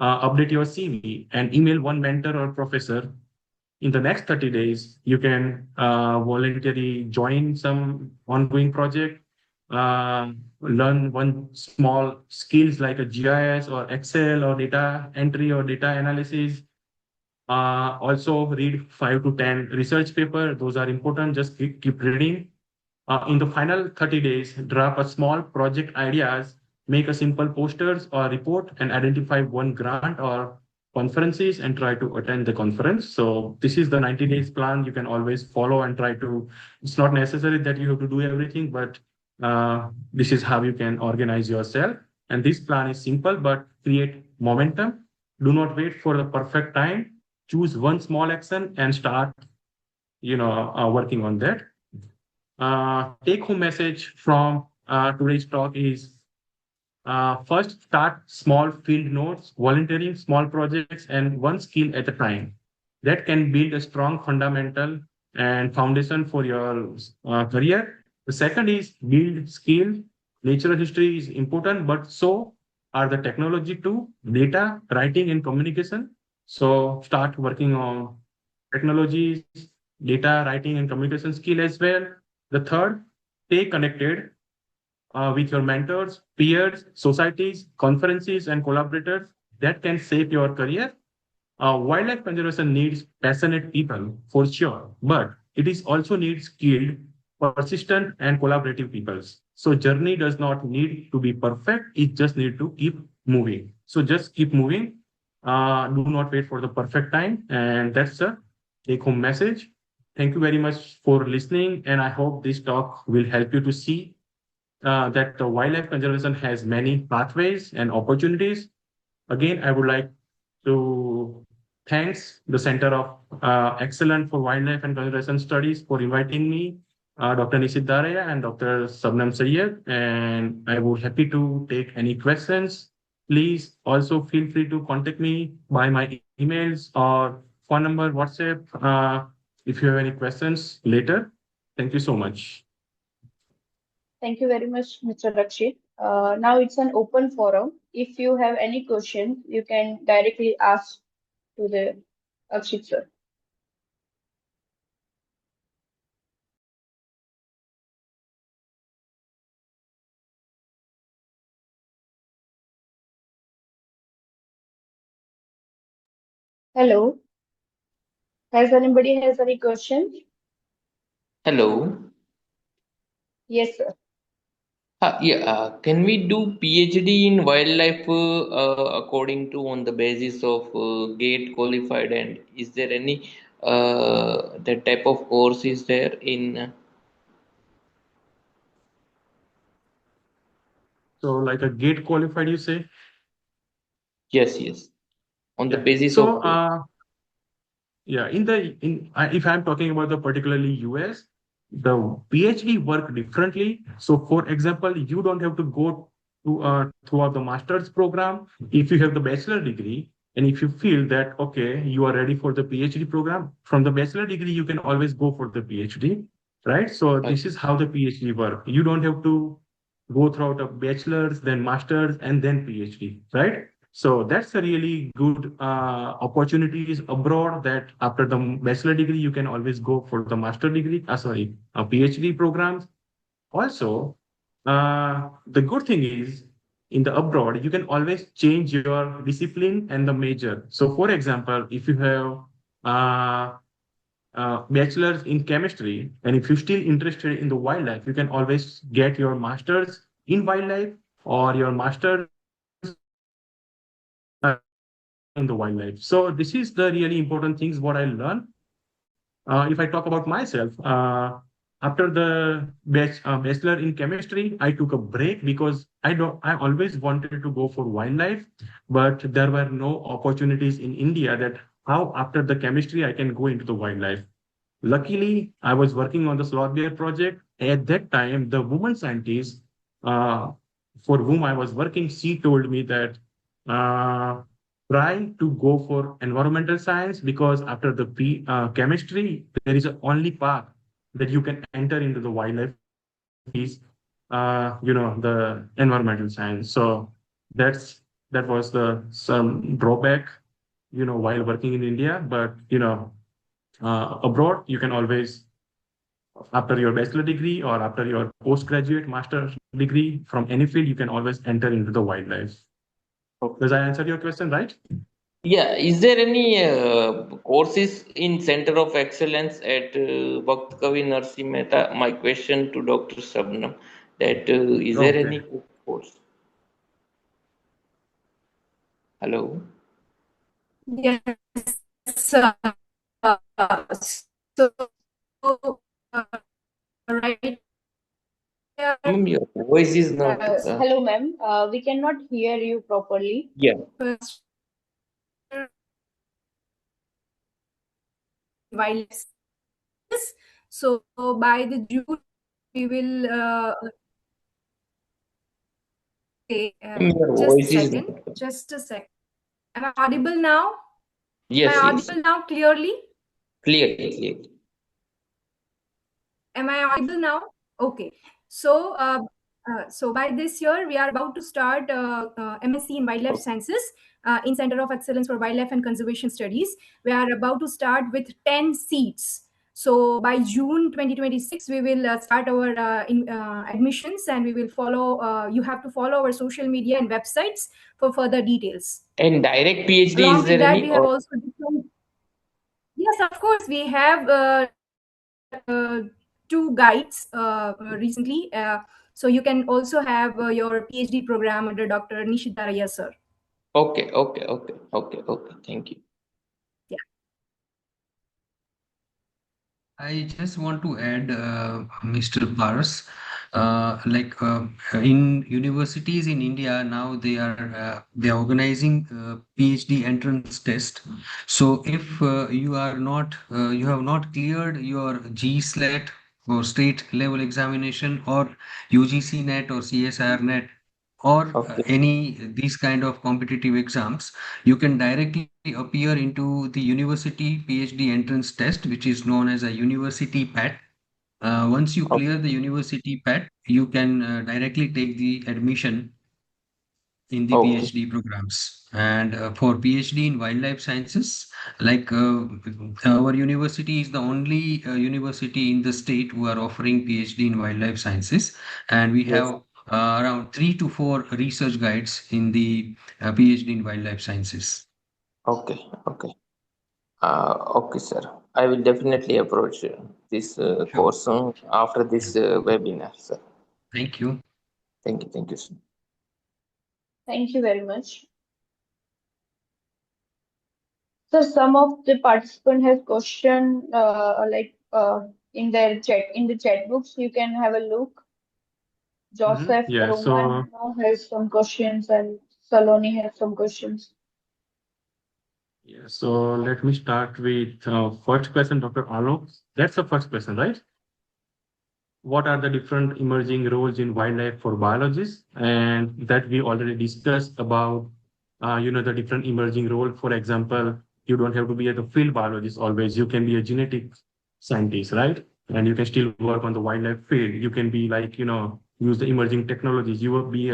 update your CV and email one mentor or professor. In the next 30 days, you can voluntarily join some ongoing project, learn one small skills like a GIS or Excel or data entry or data analysis. Also read 5 to 10 research paper. Those are important. Just keep reading. In the final 30 days, draft a small project ideas, make a simple posters or report and identify one grant or conferences and try to attend the conference. So this is the 90 days plan. You can always follow and try to, it's not necessary that you have to do everything, but this is how you can organize yourself. And this plan is simple, but create momentum. Do not wait for the perfect time. Choose one small action and start, working on that. Take home message from today's talk is first, start small field notes, volunteering, small projects, and one skill at a time. That can build a strong fundamental and foundation for your career. The second is build skill. Natural history is important, but so are the technology too, data, writing, and communication. So start working on technologies, data, writing, and communication skill as well. The third, stay connected with your mentors, peers, societies, conferences, and collaborators that can shape your career. Wildlife conservation needs passionate people for sure, but it is also needs skilled, persistent, and collaborative people. So journey does not need to be perfect; it just need to keep moving. So just keep moving. Do not wait for the perfect time, and that's the take-home message. Thank you very much for listening, and I hope this talk will help you to see that the wildlife conservation has many pathways and opportunities. Again, I would like to thanks the Center of Excellence for Wildlife and Conservation Studies for inviting me, Dr. Nishit Daraya and Dr. Sabnam Sayyed, and I would happy to take any questions. Please also feel free to contact me by my emails or phone number, WhatsApp, if you have any questions later. Thank you so much. Thank you very much, Mr. Rakshit. Now it's an open forum. If you have any questions, you can directly ask to the Akshit sir. Hello. Has anybody has any questions? Hello. Yes, sir. Yeah, can we do PhD in wildlife according to on the basis of GATE qualified, and is there any that type of course is there in So, like a gate qualified, you say? yes, on the Yeah. basis So, of yeah, if I'm talking about the particularly US, the PhD work differently. So, for example, you don't have to go to throughout the master's program. If you have the bachelor degree, and if you feel that okay, you are ready for the PhD program, from the bachelor degree you can always go for the PhD, right? So this is how the PhD work. You don't have to go throughout a bachelor's, then master's, and then PhD, right? So that's a really good opportunities abroad that after the bachelor degree, you can always go for the master degree, a PhD programs. Also, the good thing is in the abroad, you can always change your discipline and the major. So for example, if you have uh, bachelor's in chemistry, and if you're still interested in the wildlife, you can always get your master's in wildlife or your master's in the wildlife. So this is the really important things what I learned. If I talk about myself, after the bachelor in chemistry, I took a break because I always wanted to go for wildlife, but there were no opportunities in India that how after the chemistry I can go into the wildlife. Luckily, I was working on the sloth bear project. At that time, the woman scientist uh, for whom I was working, she told me that uh, try to go for environmental science because after the chemistry, there is a only path that you can enter into the wildlife is, the environmental science. So that was the some drawback, while working in India. But abroad, you can always after your bachelor degree or after your postgraduate master degree from any field, you can always enter into the wildlife. Does I answer your question right? yeah, is there any courses in Center of Excellence at Bhakt Kavi Narsi Mehta? My question to Dr. Sabnam that is there Okay. any course? Hello. Yes, sir. So, uh, right. Ma'am, your voice is not. Hello, ma'am. We cannot hear you properly. Yeah. First, wildlife. So by the June, we will Okay, Your just a voice is second. Just a sec. Am I audible now? Am I yes, audible now clearly? clearly, clearly. Am I audible now? Okay. So, so by this year, we are about to start MSc in Wildlife Sciences in Center of Excellence for Wildlife and Conservation Studies. We are about to start with 10 seats. So by June 2026, we will start our admissions, and we will follow. You have to follow our social media and websites for further details. And direct PhD, Along is with there that, any? we have Or also different. Yes, of course, we have two guides recently. So you can also have your PhD program under Dr. Nishit Daraya, sir. okay, okay, okay, okay, okay. Thank you. Yeah. I just want to add, Mr. Paras, in universities in India now they are organizing PhD entrance test. So if you have not cleared your GSLET or state level examination or UGC NET or CSIR NET or Okay, any these kind of competitive exams, you can directly appear into the university PhD entrance test, which is known as a university PAT. Once you okay, clear the university PAT, you can directly take the admission in the okay, PhD programs. And for PhD in wildlife sciences, our university is the only university in the state who are offering PhD in wildlife sciences, and we yes, have around 3 to 4 research guides in the PhD in wildlife sciences. okay, okay. Okay, sir. I will definitely approach this Sure. course after Yeah. this webinar, sir. Thank you. Thank you, sir. Thank you very much. So some of the participants have question in the chat books. You can have a look. Joseph Yeah. So Roman has some questions, and Saloni has some questions. yeah. So let me start with first question, Dr. Alok. That's the first question, right? What are the different emerging roles in wildlife for biologists? And that we already discussed about, the different emerging role. For example, you don't have to be a field biologist always. You can be a genetic scientist, right? And you can still work on the wildlife field. You can be like, use the emerging technologies. You will be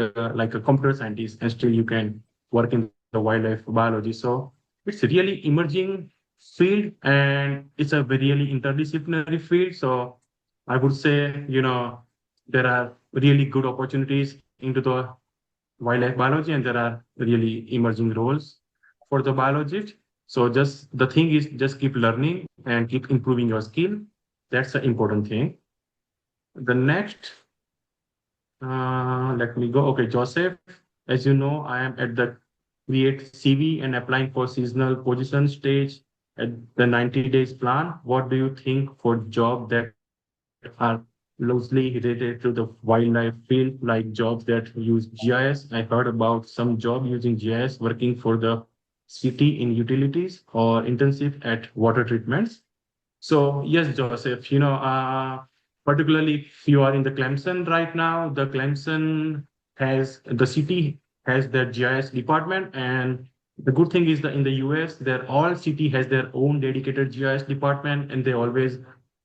like a computer scientist and still you can work in the wildlife biology. So it's a really emerging field and it's a very really interdisciplinary field. So I would say, there are really good opportunities into the wildlife biology and there are really emerging roles for the biologist. So just the thing is just keep learning and keep improving your skill. That's the important thing. The next, let me go. Okay, Joseph, as you know, I am at the create CV and applying for seasonal position stage at the 90 days plan. What do you think for job that are loosely related to the wildlife field, like jobs that use GIS? I heard about some job using GIS working for the city in utilities or intensive at water treatments. So yes, Joseph, particularly if you are in the Clemson right now, the Clemson the city has their GIS department. And the good thing is that in the US, all city has their own dedicated GIS department and they always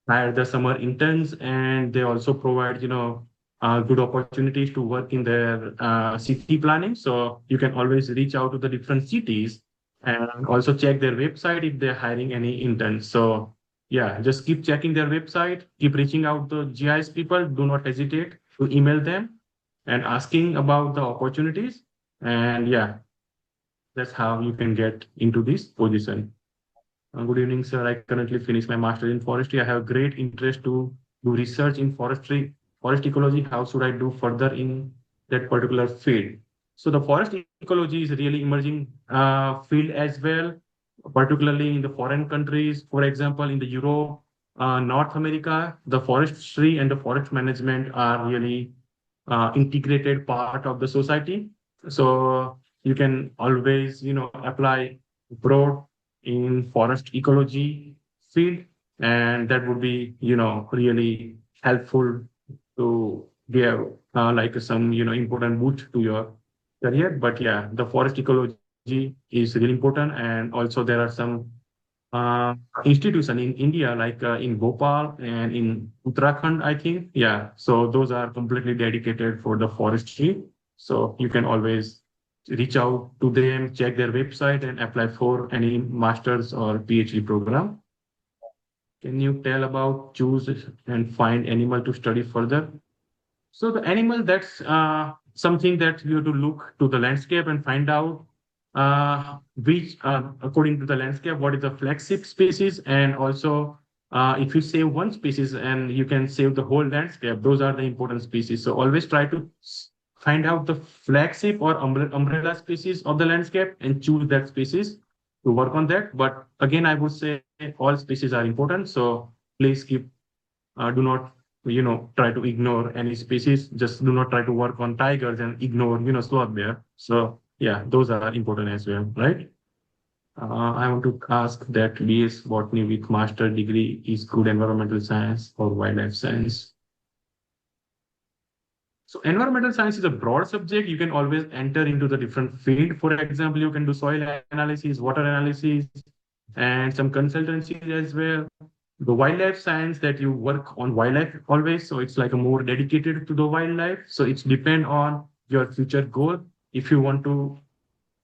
hire the summer interns and they also provide, good opportunities to work in their city planning. So you can always reach out to the different cities and also check their website if they're hiring any interns. So yeah, just keep checking their website, keep reaching out to GIS people. Do not hesitate to email them and asking about the opportunities. And yeah, that's how you can get into this position. Good evening, sir. I currently finished my master's in forestry. I have great interest to do research in forest ecology. How should I do further in that particular field? So the forest ecology is a really emerging field as well, particularly in the foreign countries. For example, in the Europe, North America, the forestry and the forest management are really integrated part of the society. So you can always, apply broad in forest ecology field, and that would be, really helpful to give like some, important boost to your career. But yeah, the forest ecology is really important. And also there are some institution in India, like in Bhopal and in Uttarakhand, I think. Yeah, so those are completely dedicated for the forestry. So you can always reach out to them, check their website, and apply for any master's or PhD program. Can you tell about choose and find animal to study further? So the animal, that's something that you have to look to the landscape and find out which, according to the landscape, what is the flagship species, and also if you save one species and you can save the whole landscape, those are the important species. So always try to find out the flagship or umbrella species of the landscape and choose that species to work on that. But again, I would say all species are important. So please keep, do not try to ignore any species. Just do not try to work on tigers and ignore sloth bear. So yeah, those are important as well, right? I want to ask that BS botany with master degree is good environmental science or wildlife science? So environmental science is a broad subject. You can always enter into the different field. For example, you can do soil analysis, water analysis, and some consultancies as well. The wildlife science, that you work on wildlife always, so it's like a more dedicated to the wildlife. So it's depend on your future goal. If you want to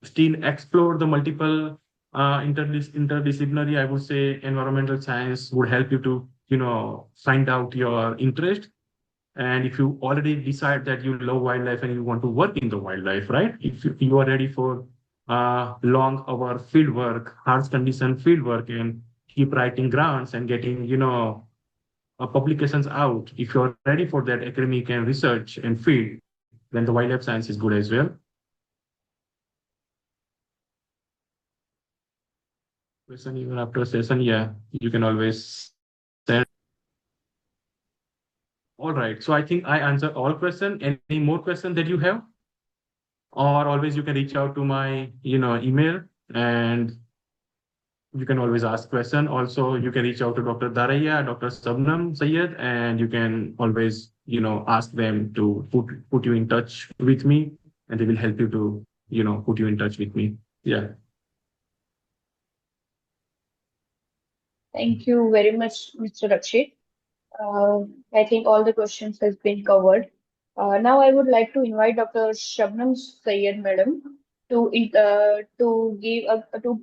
still explore the multiple interdisciplinary, I would say environmental science would help you to find out your interest. And if you already decide that you love wildlife and you want to work in the wildlife, right? If you are ready for long hour field work, harsh condition field work, and keep writing grants and getting, publications out. If you're ready for that academic and research and field, then the wildlife science is good as well. Question even after session, yeah, you can always send. All right. So I think I answered all questions. Any more questions that you have? Or always you can reach out to my, email, and you can always ask question. Also, you can reach out to Dr. Daraya, Dr. Sabnam Sayed, and you can always, ask them to put you in touch with me, and they will help you to, put you in touch with me. Yeah. Thank you very much, Mr. Rakshit. I think all the questions has been covered. Now I would like to invite Dr. Shabnam Sayed, madam, to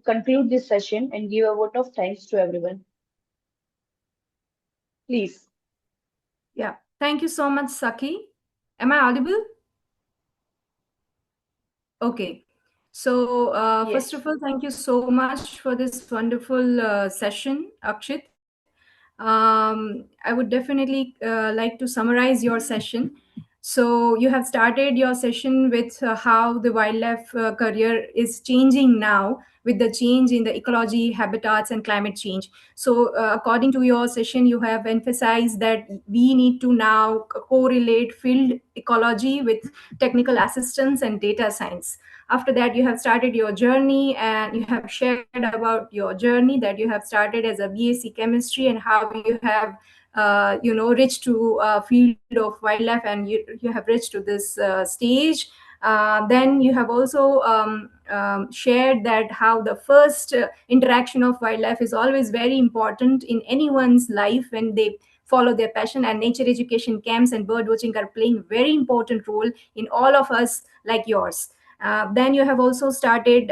conclude this session and give a vote of thanks to everyone. Please. Yeah, thank you so much, Saki. Am I audible? Okay. So Yes. first of all, thank you so much for this wonderful session, Akshit. I would definitely like to summarize your session. So you have started your session with how the wildlife career is changing now with the change in the ecology, habitats, and climate change. So according to your session, you have emphasized that we need to now correlate field ecology with technical assistance and data science. After that, you have started your journey, and you have shared about your journey that you have started as a BSc chemistry and how you have reached to field of wildlife, and you have reached to this stage. Then you have also shared that how the first interaction of wildlife is always very important in anyone's life when they follow their passion, and nature education camps and bird watching are playing very important role in all of us like yours. Then you have also started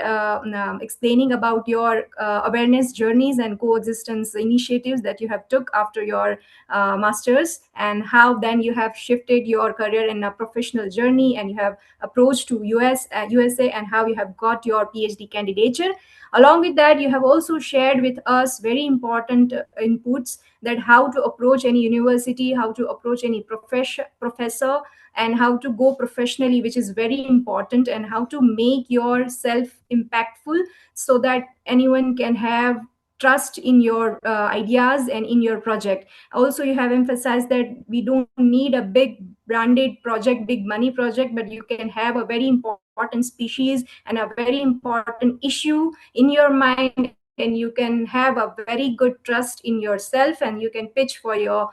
explaining about your awareness journeys and coexistence initiatives that you have took after your masters, and how then you have shifted your career in a professional journey, and you have approached to USA, and how you have got your PhD candidature. Along with that, you have also shared with us very important inputs that how to approach any university, how to approach any professor, and how to go professionally, which is very important, and how to make yourself impactful so that anyone can have trust in your ideas and in your project. Also, you have emphasized that we don't need a big branded project, big money project, but you can have a very important species and a very important issue in your mind, and you can have a very good trust in yourself, and you can pitch for your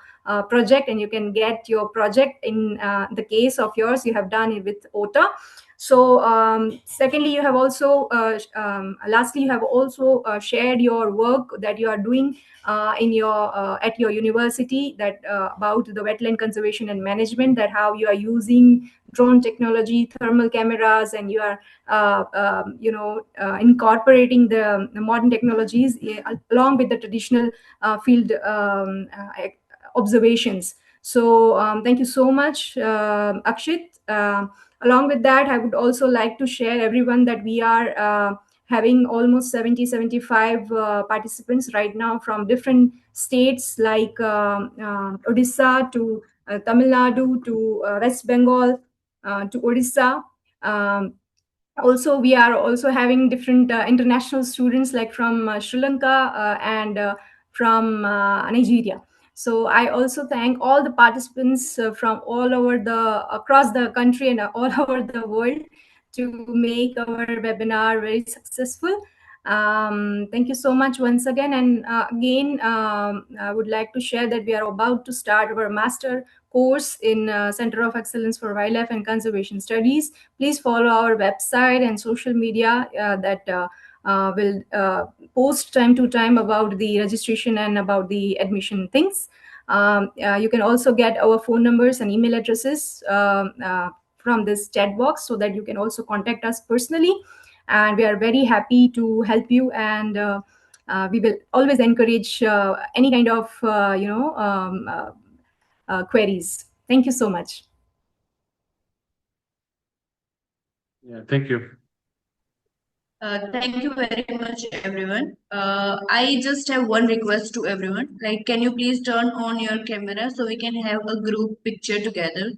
project, and you can get your project. In the case of yours, you have done it with OTA. So secondly, you have also lastly, you have also shared your work that you are doing in your at your university, that about the wetland conservation and management, that how you are using drone technology, thermal cameras, and you are incorporating the modern technologies along with the traditional field observations. So thank you so much, Akshit. Along with that, I would also like to share everyone that we are having almost 75 participants right now from different states like Odisha to Tamil Nadu to West Bengal to Odisha. Um, Also, we are also having different international students like from Sri Lanka and from Nigeria. So I also thank all the participants from all over the across the country and all over the world to make our webinar very successful. Thank you so much once again. And again, I would like to share that we are about to start our master course in Center of Excellence for Wildlife and Conservation Studies. Please follow our website and social media that will post time to time about the registration and about the admission things. You can also get our phone numbers and email addresses from this chat box, so that you can also contact us personally. And we are very happy to help you, and we will always encourage any kind of queries. Thank you so much. Yeah, thank you. Thank you very much, everyone. I just have one request to everyone. Like, can you please turn on your camera so we can have a group picture together?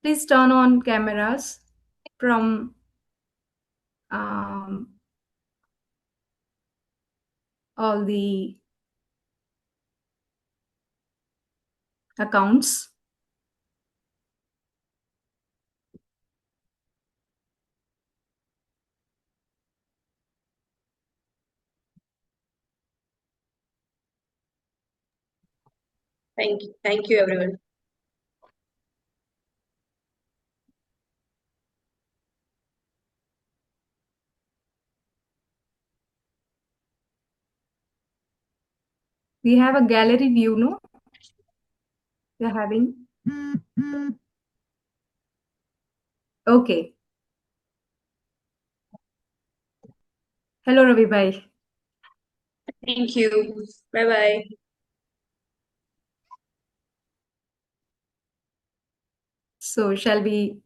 Please turn on cameras from all the accounts. Thank you, everyone. We have a gallery view, no? We're having. Okay. Hello, Ravi bhai. Thank you. Bye bye. So shall we?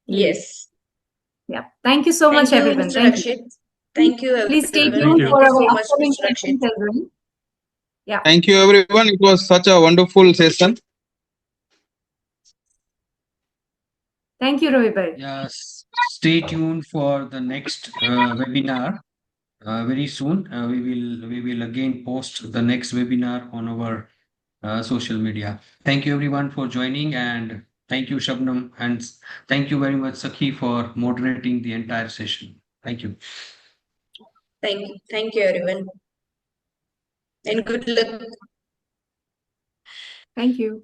Yes. Yeah. Thank you so much, Thank you, everyone. Mr. Thank you. Rakshit. Thank you, Please stay everyone. Thank tuned you. for Thank you our so much, upcoming Mr. Rakshit. sessions as well. Yeah. Thank you, everyone. It was such a wonderful session. Thank you, Ravi bhai. Yes, stay tuned for the next webinar. Very soon, we will again post the next webinar on our social media. Thank you everyone for joining, and thank you Shabnam, and thank you very much Sakhi for moderating the entire session. Thank you. Thank you, everyone. And good luck. Thank you.